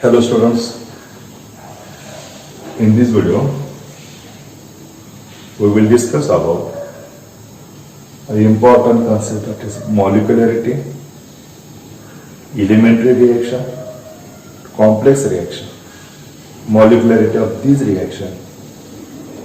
Hello students, in this video we will discuss about an important concept that is molecularity, elementary reaction, complex reaction, molecularity of these reactions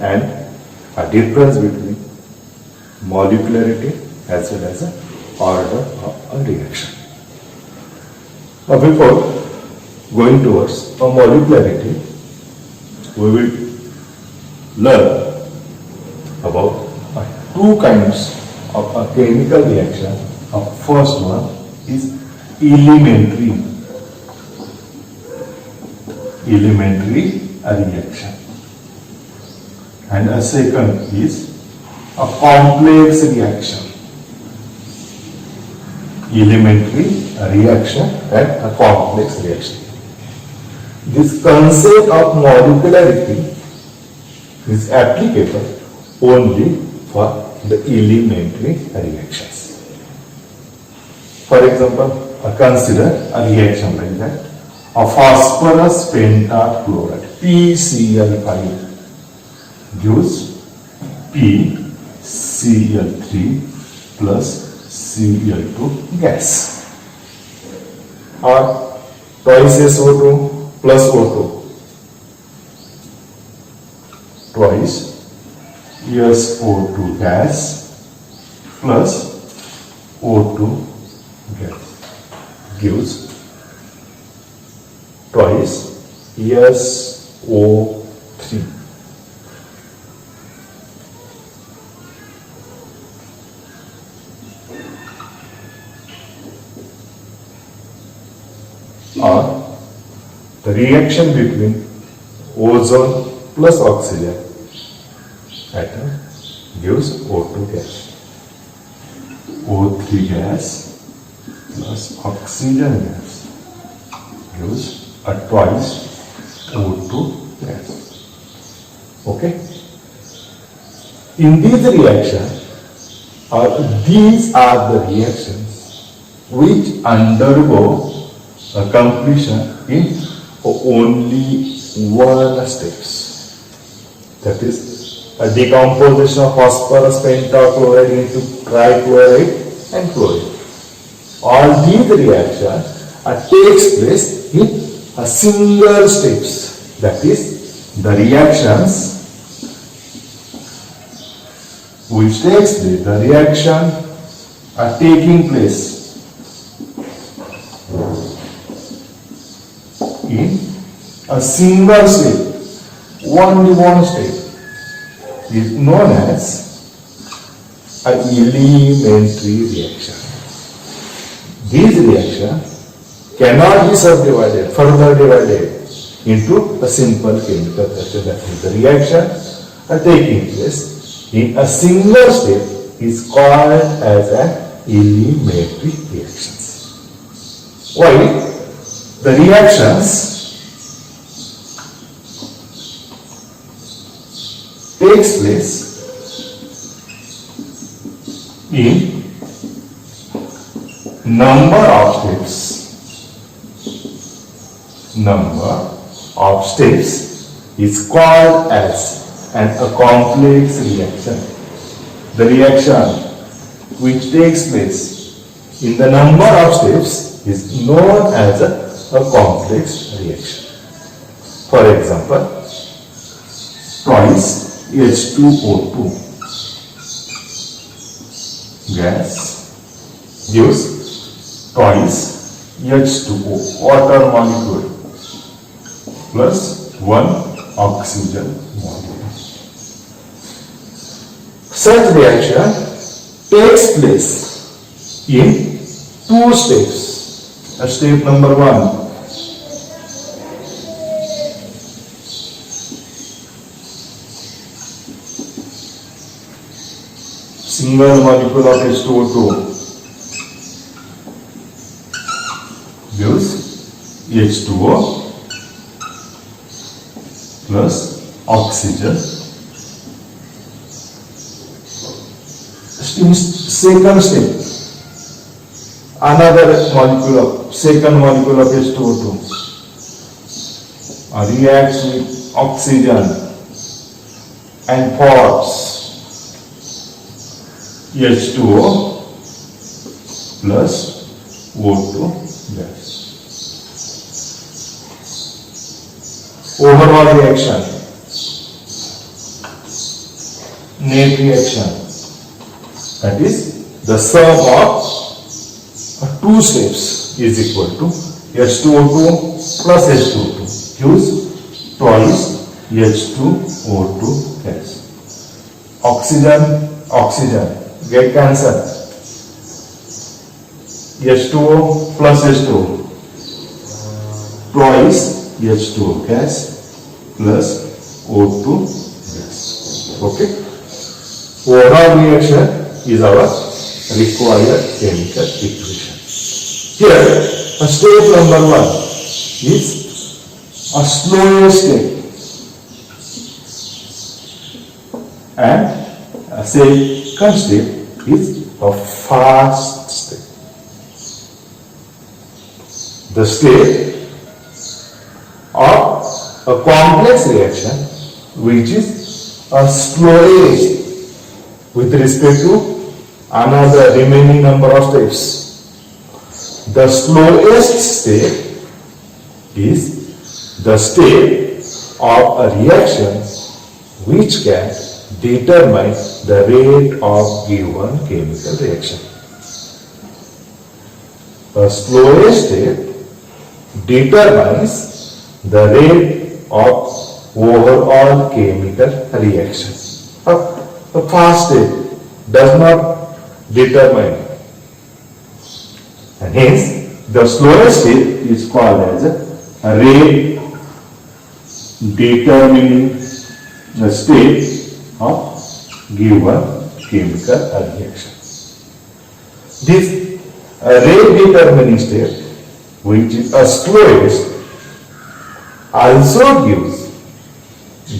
and a difference between molecularity as well as the order of a reaction. Now before going towards a molecularity, we will learn about two kinds of a chemical reaction. First one is elementary reaction, and a second is a complex reaction. Elementary reaction and a complex reaction. This concept of molecularity is applicable only for the elementary reactions. For example, consider a reaction like that. A phosphorus pentachloride, PCl5, gives PCl3 plus Cl2 gas, or twice SO2 plus O2, twice SO2 gas plus O2 gas gives twice SO3. Or the reaction between ozone plus oxygen atom gives O2 gas. O3 gas plus oxygen gas gives a twice O2 gas. Okay? In this reaction, these are the reactions which undergo a completion in only one steps. That is a decomposition of phosphorus pentachloride into trichloride and chloride. All these reactions takes place in a single steps. That is the reactions which takes place. The reaction are taking place in a single step, only one step, is known as an elementary reaction. These reactions cannot be subdivided, further divided into a simple chemical reaction. That is, the reaction taking place in a single step is called as an elementary reaction. Why? The reactions takes place in number of steps. Number of steps is called as a complex reaction. The reaction which takes place in the number of steps is known as a complex reaction. For example, twice H2O2 gas gives twice H2O, water molecule, plus one oxygen molecule. Such reaction takes place in two steps. Step number 1, single molecule of H2O2 gives H2O plus oxygen. Second step, another molecule of second molecule of H2O2 reacts with oxygen and forms H2O plus O2 gas. Overall reaction, net reaction, that is the sum of two steps is equal to H2O2 plus H2O2 gives twice H2O2 gas. Oxygen get cancelled. H2O plus H2O twice H2O gas plus O2 gas. Okay. Overall reaction is our required chemical equation. Here, a step number 1 is a slow step and a second step is a fast step. The step of a complex reaction which is a slowest with respect to another remaining number of steps. The slowest step is the step of a reaction which can determine the rate of given chemical reaction. The slowest step determines the rate of overall chemical reaction. The fast step does not determine, and hence the slowest step is called as a rate determining the state of given chemical reaction. This rate determining step, which is a slowest, also gives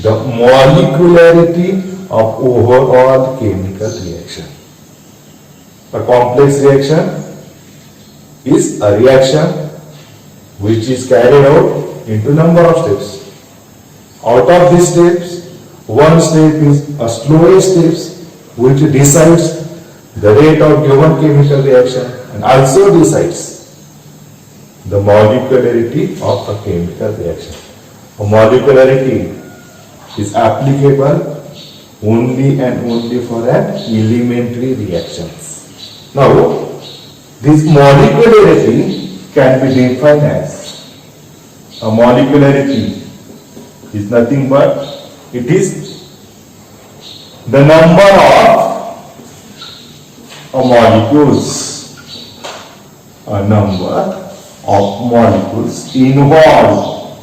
the molecularity of overall chemical reaction. A complex reaction is a reaction which is carried out into number of steps. Out of these steps, one step is a slowest step which decides the rate of given chemical reaction and also decides the molecularity of a chemical reaction. A molecularity is applicable only and only for an elementary reactions. Now, this molecularity can be defined as a molecularity is nothing but it is the number of molecules involved,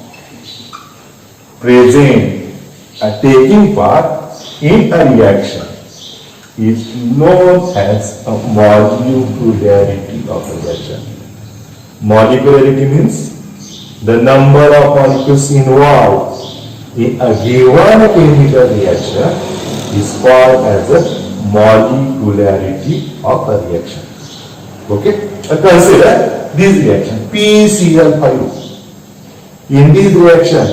present and taking part in a reaction is known as a molecularity of a reaction. Molecularity means the number of molecules involved in a given chemical reaction is called as a molecularity of a reaction. Okay? Consider this reaction PCl5. In this reaction,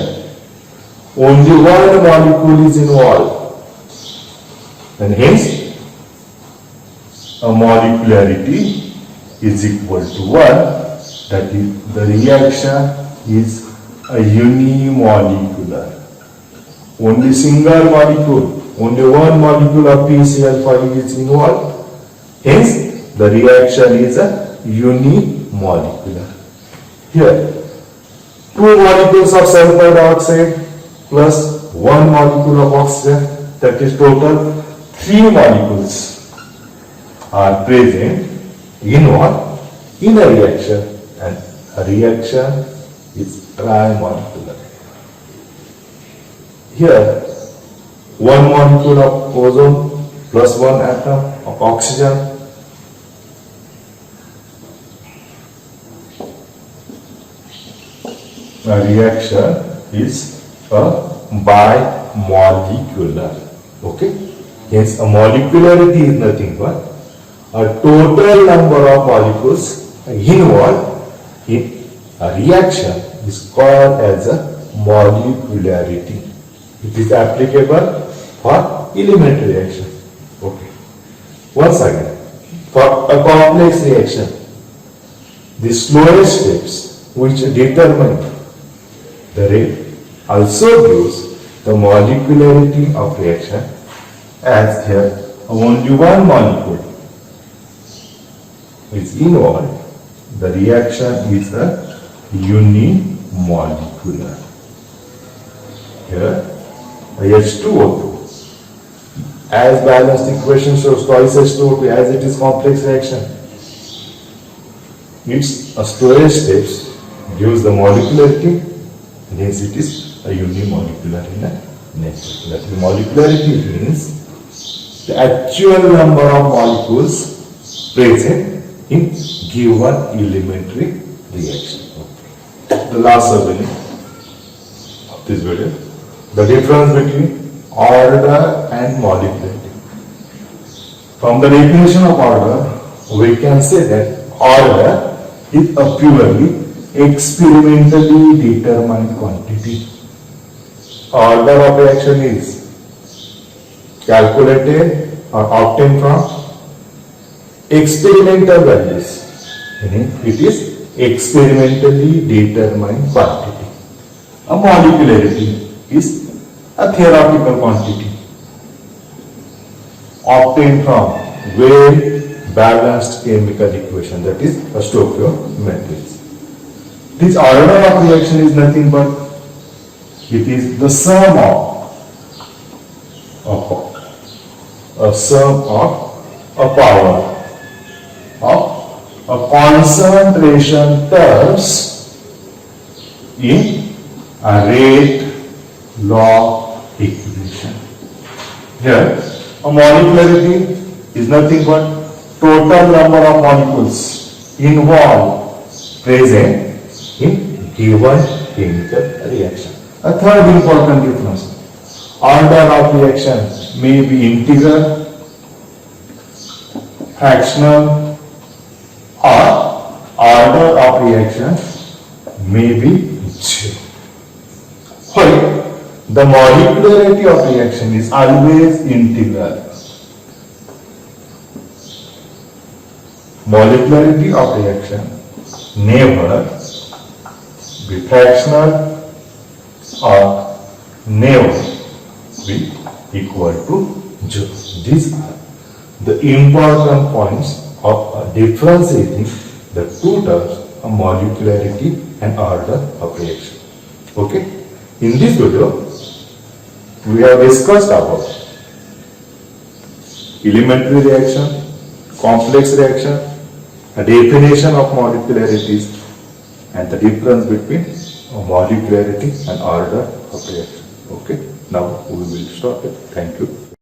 only one molecule is involved, and hence a molecularity is equal to 1. That is, the reaction is a unimolecular. Only single molecule, only one molecule of PCl5 is involved. Hence, the reaction is a unimolecular. Here, 2 molecules of sulfur dioxide plus 1 molecule of oxygen, that is total 3 molecules are present involved in a reaction, and a reaction is trimolecular. Here, 1 molecule of ozone plus 1 atom of oxygen. A reaction is a bimolecular. Okay? Hence, a molecularity is nothing but a total number of molecules involved in a reaction is called as a molecularity. It is applicable for elementary reaction. Okay. Once again, for a complex reaction, the slowest steps which determine the rate also gives the molecularity of reaction, as here only one molecule is involved. The reaction is a unimolecular. Here H2O2 as balanced equation shows twice H2O2 as it is complex reaction. Its storage steps gives the molecularity, hence it is a unimolecular in nature. That molecularity means the actual number of molecules present in given elementary reaction. The last subject of this video, the difference between order and molecularity. From the definition of order, we can say that order is a purely experimentally determined quantity. Order of reaction is calculated or obtained from experimental values. It is experimentally determined quantity. A molecularity is a theoretical quantity obtained from well balanced chemical equation, that is a stoichiometry. This order of reaction is nothing but it is the sum of a power of a concentration terms in a rate law equation. Here, a molecularity is nothing but total number of molecules involved present in given chemical reaction. A third important difference, order of reaction may be integral, fractional, or order of reaction may be zero. While the molecularity of reaction is always integral. Molecularity of reaction never be fractional or never be equal to zero. These are the important points of differentiating the two terms of molecularity and order of reaction. Okay? In this video, we have discussed about elementary reaction, complex reaction, a definition of molecularities, and the difference between molecularity and order of reaction. Okay? Now we will stop it. Thank you.